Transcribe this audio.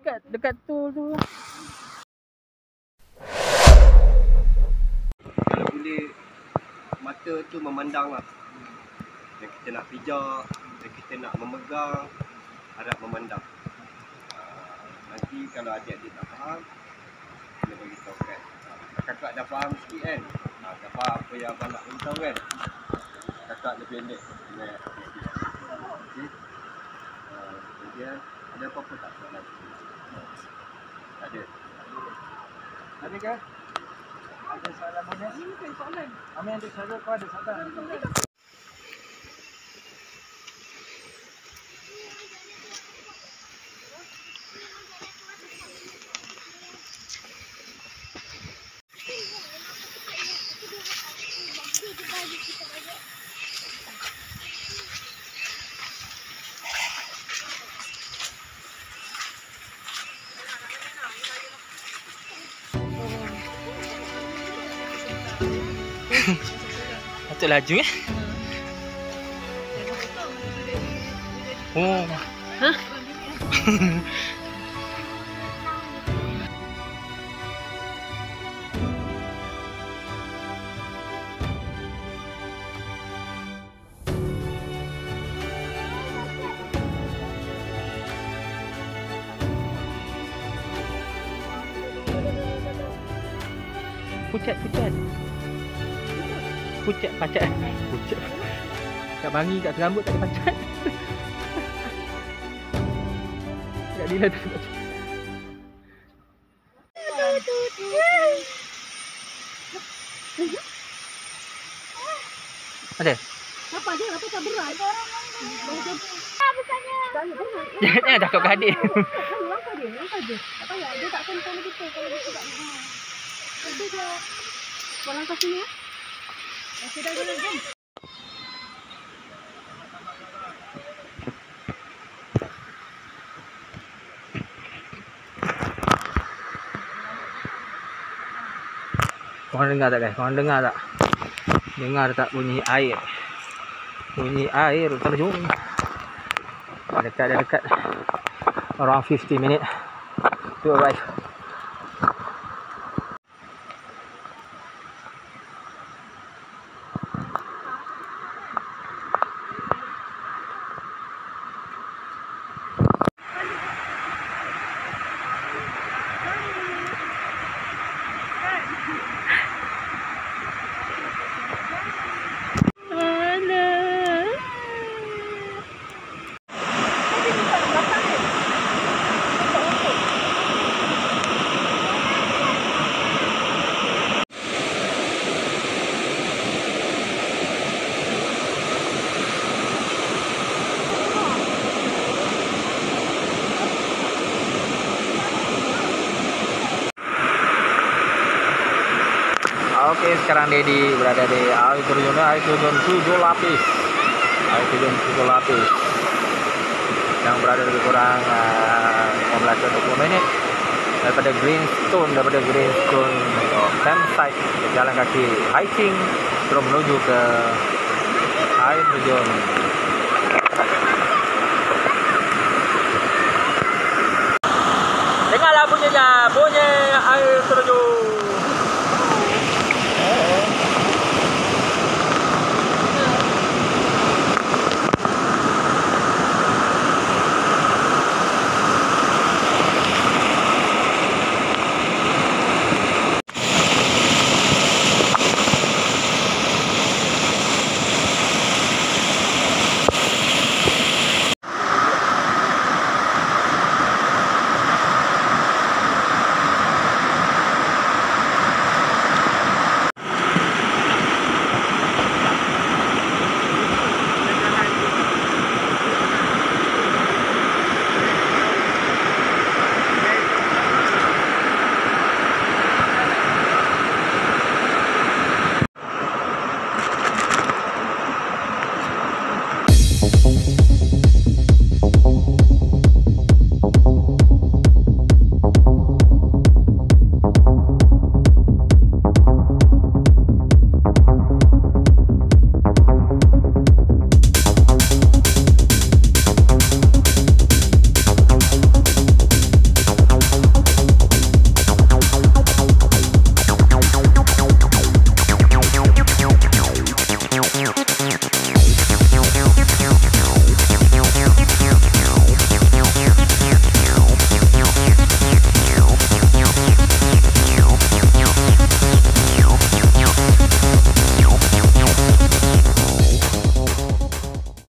dekat tu. Kalau boleh mata tu memandang lah. Dan kita nak pijak, dan kita nak memegang, harap memandang. Nanti kalau adik-adik tak faham, dia beritahu kan. Kakak dah faham sikit kan? Dah faham apa yang abang nak beritahu kan? Kakak lebih pendek dengan adik-adik. Okey? Kemudian ada apa-apa tak soalan? Tak ada? Ada ke? Ada soalan mana? Ini bukan soalan. Amin ada soalan, kau ada soalan. Patut laju ya. Oh. Hah? Pucat. Pacat. Kat bangi, kat serambut tak ada pacat. Kat Dila tak ada pacat. Ada? Apa dia? Apa tak berat? Bukannya. Jangan cakap kat adik. Langkah dia. Apa ya? Dia tak kena kita. Kalau kita tak nak. Nanti dia buat langkah sini ya. Sudah jalan jom. Korang dengar tak guys? Korang dengar tak? Dengar tak bunyi air? Bunyi air terjun. Dekat. Around 50 minutes to arrive. Oke, sekarang Dedi berada di air terjun 7 lapis. Air terjun 7 lapis. Yang berada lebih kurang 15-20 menit daripada Greenstone campsite, jalan kaki hiking terus menuju ke air terjun. Dengarlah bunyi air terjun.